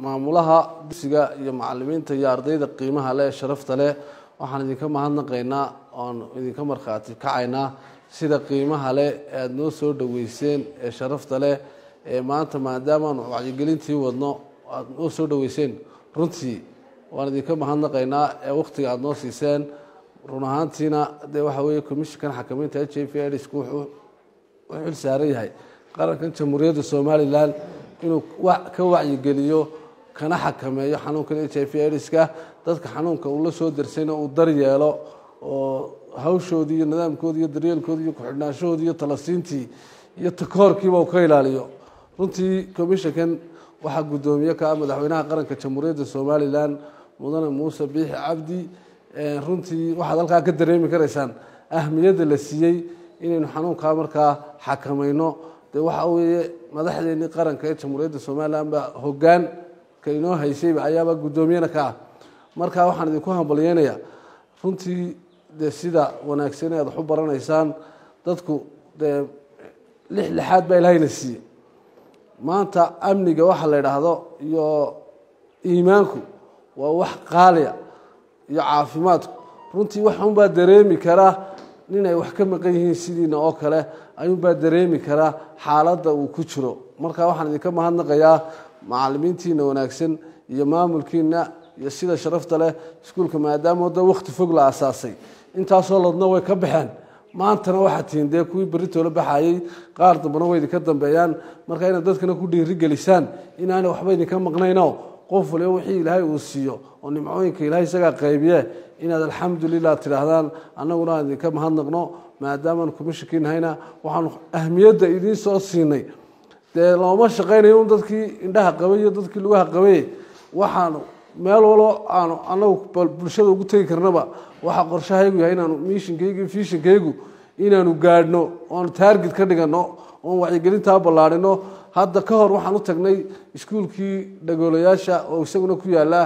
maamulaha dugsiga iyo macallimiinta iyo ardayda qiimaha leh sharafta leh waxaan idinka mahadnaqaynaa oon idinka markhaati kacaynaa sida qiimaha leh aad noo soo dhaweyseen ee sharafta leh ee maanta maadaama aan wacyigelintii wadno aad noo soo dhaweyseen runtii waan idinka mahadnaqaynaa ee waqtiga aad noo siiseen run ahaantiina dee waxa weeye komishinkan xakamaynta HIV/AIDS wuxuu xil saaran yahay qarankan jamhuuriyadda Somaliland inuu ka wacyigeliyo kana xakameeyo xanuunka HIV/AIDS-ka dadka xanuunka uu la soo darsayna uu daryeelo oo hawshoodii iyo nidaamkoodii iyo daryeelkoodii iyo ku-xidhnaashahoodii iyo talasiintii iyo takoorkiiba uu ka ilaaliyo runtii komishinkan waxaa guddoomiye ka ah madaxweynaha qaranka jamhuuriyadda Somaliland mudane Muuse Biixi Cabdi runtii waxaad halkaa ka dareemi karaysaan ahmiyadda la siiyey inaynu xanuunkaa markaa xakamayno dee waxa weeye madaxdeennii qaranka ee jamhuuriyadda Somaliland baa hoggaan ka inoo haysayba ayaaba guddoomiyena ka ah markaa waxaan idinku hambalyeynayaa runtii dee sida wanaagsan ee aad wax u baranaysaan dadku dee lixaad baa ilaahayna siiyey maanta amniga waxa la yidhaahdo iyo iimaanku waa wax qaaliya iyo caafimaadku runtii wax unbaa dareemi karaa ninay wax ka maqan yihiin sidiina oo kale ayuunbaa dareemi karaa xaaladda uu ku jiro marka waxaan idinka mahadnaqayaa macallimiintiina wanaagsan iyo maamulkiina iyo sida sharafta leh iskuulka maadaama wadda waqti fog la asaasay intaasoo ladna way ka baxeen maantana waxaad tihiin dee kuwii berritoola baxayey qaar dambana way idinka dambeeyaan marka inaad dadkana ku dhiirigelisaan inaanay waxba idinka maqnaynoo qof waliba wixii ilaahay uu siiyo oo nimcooyinka ilaahay isagaa qaybiye inaad alxamdulilah tidhaahdaan annaguna aan idinka mahadnaqno maadaamaan komishinkiinahayna waxaanu ahmiyadda idiin soo siinay dee looma shaqaynayo un dadkii indhaha qabay iyo dadkii lugaha qabay waxaanu meel walo aanu annagu bulshada ugu tegi karnaba waxaa qorshahaygu yahay inaanu miishinkaygu iyo fiishinkaygu inaanu gaadhno oonu taargid ka dhiganno oon wacyigelintaa ballaadhino hadda ka hor waxaan u tagnay iskuulkii dhagoolayaasha oo isaguna ku yaala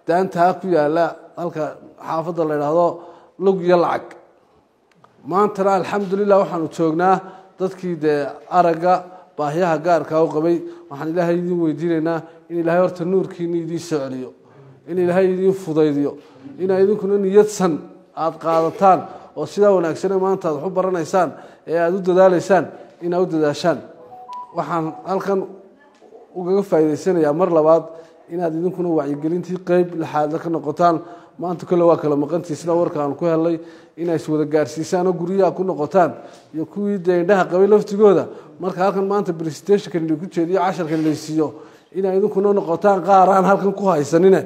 daantaa ku yaala halka xaafadda la yidhaahdo lug iyo lacag maantana alxamdulilah waxaanu joognaa dadkii dee aragga baahiyaha gaarkaa u qabay waxaan ilaahay idiin weydiinaynaa in ilaahay horta nuurkiina idiin soo celiyo in ilaahay idiin fudaydiyo inaa idinkuna niyadsan aada qaadataan oo sidaa wanaagsane maanta aad wax u baranaysaan ee aada u dadaalaysaan inaad u dadaashaan waxaan halkan ugaga faa'iidaysanayaa mar labaad inaad idinkuna wacyigelintii qeyb lixaadla ka noqotaan maanta kale waa kala maqantii sida warka aan ku helnay inay iswada gaarsiisaan oo guryaha ku noqotaan iyo kuwii dee indhaha qabay laftigooda marka halkan maanta presentationkan idinku jeediyo casharkan laysiiyo inaad idinkuna noqotaan qaar aan halkan ku haysanine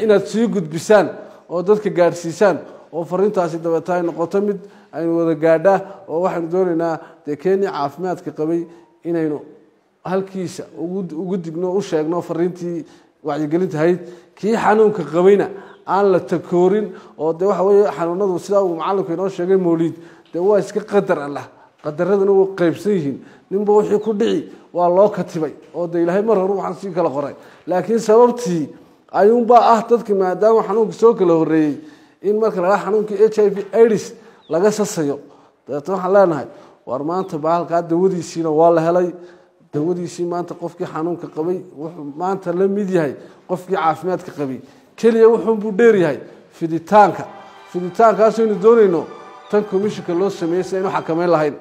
inaad sii gudbisaan oo dadka gaarsiisaan oo fariintaasi dabeeta ay noqoto mid aynu wada gaadhaa oo waxaynu doonaynaa dee kenya caafimaadka qabay inaynu halkiisa ugu digno u sheegno fariintii wacyigelinta ahayd kii xanuunka qabayna aan la takoorin oo dee waxa weeye xanuunadu sidaa uu macallinku inoo sheegay mawliid dee waa iska qadar allah qadaraduna way qaybsan yihiin ninba wixii ku dhici waa loo katibay oo dee ilaahay mar hore waxaan sii kala qoray laakiin sababtii ayuunbaa ah dadki maadaama xanuunka soo kala horreeyey in marka laga xanuunkii HIV/AIDS laga sasayo dabeetna waxaan leenahay war maanta bahalkaa dawadiisiina waa la helay dawadiisii maanta qofkii xanuunka qabay wuxuu maanta la mid yahay qofkii caafimaadka qabay keliya wuxuunbuu dheer yahay fiditaankaasaynu doonayno tan komishinka loo sameeyey si aynu xakamayn lahayn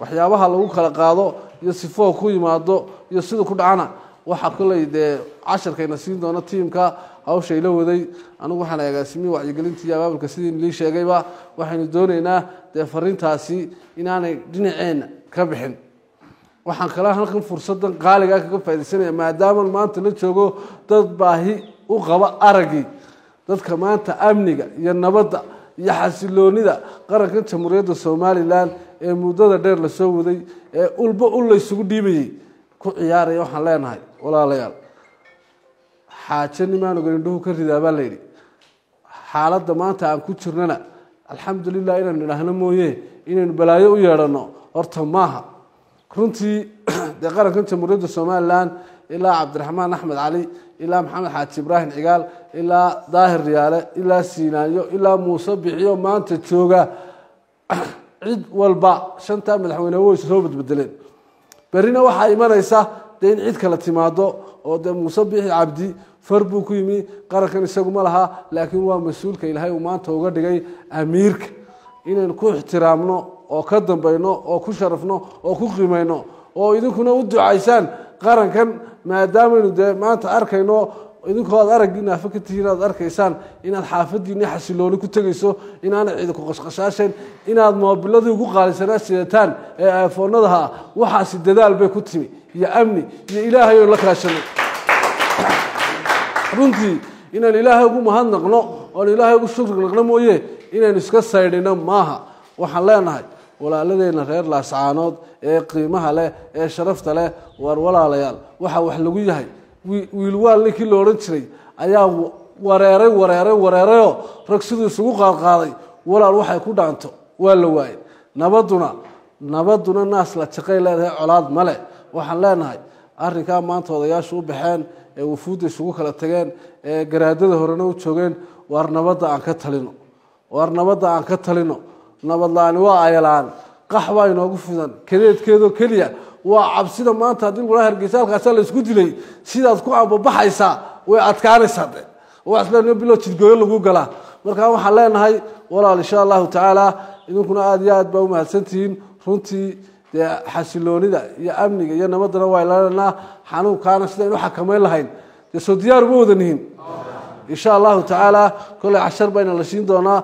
waxyaabaha lagu kala qaado iyo sifoo ku yimaado iyo sida ku dhacana waxaa koley dee casharkayna siin doono tiimka hawshay la waday anigu waxaan agaasimiye wacyigelintii iyo abaabulka sidii lii sheegayba waxaynu doonaynaa dee fariintaasi inaanay dhinaceenna ka bixin waxaan kala halkan fursaddan qaaligaa kaga faa'iidaysanaya maadaama maanta la joogo dad baahi u qaba araggii dadka maanta amniga iyo nabadda iyo xasiloonida qarankan jamhuuriyadda Somaliland ee muddada dheer la soo waday ee ulba la isugu dhiibayay ku ciyaaraya waxaan leenahay walaalayaal xaaje nimaan ogolindhuhu ka ridaa baa layidhi xaaladda maanta aan ku jirnana alxamdulilah inaan idhaahno mooye inaynu balaayo u yeedhanno horta maaha runtii dee qarankan jamhuuriyadda Somaliland ilaa cabdiraxmaan axmed cali ilaa maxamed xaaji ibraahim cigaal ilaa daahir riyaale ilaa siinaayo ilaa muuse bixiyo maanta jooga cid walba shanta madaxweyne way soo badbedeleen berina waxaa imanaysa in cid kala timaado oo de Muuse Biixi Cabdi farbu ku yimi qarankan isagu ma laha laakiin waa mas'uulka Ilaahay uu maanta uga dhigay amiirka inaan ku ixtiraamno oo ka dambayno oo ku sharafno oo ku qiimayno oo idinkuna u ducaysaan qarankan maadaama de maanta arkayno idinkoo aad aragnaa fakatiina aad arkaysaan inaad xaafadiina xasilooni ku tagayso inaan cid ku qashqashaashan inaad moobilada ugu qaalisanaa sidataan ee iPhone-nada waxaasi dadaal bay ku timi iyo amni iyo Ilaahay oo la kaashanay runtii inaan Ilaahay ugu mahadnaqno oo Ilaahay ugu shukriyo mooyee inaan iska saydhino maaha waxaan leenahay walaaladeyna reer Laascaanood ee qiimaha leh ee sharafta leh war walaalayaal waxa wax lagu yahay wiil waalkii la oran jiray ayaa wareeray rag sidoo isugu qaadqaaday walaal waxay ku dhaanto waa la waayay nabaduna naas la shaqay leedahay colaad male waxaan leenahay arrinka maanta odayaashu u baxeen ee wufuud isugu kala tageen ee garaadada horena u joogeen war nabadda aan ka talino nabad la'aan waa ayalaan qaxwa inoogu fidan kadeedkeedo kaliya waa cabsida maanta hadii walaal Hargeysa halkaas la isku dilay sidaad ku ambabaxaysa way adkaanaysaa wax la bilo jidgooyo lagu galaa marka waxaan leenahay walaal insha Allah taala idinkuna aad iyo aad baa u mahadsantihiin runtii xasiloonida iyo amniga iyo nabadana waa ilaalinaa xanuunkaana sida inuu xakameyn lahayn soo diyaar u wadaniin insha Allah taala kulli 10 bayna la siin doonaa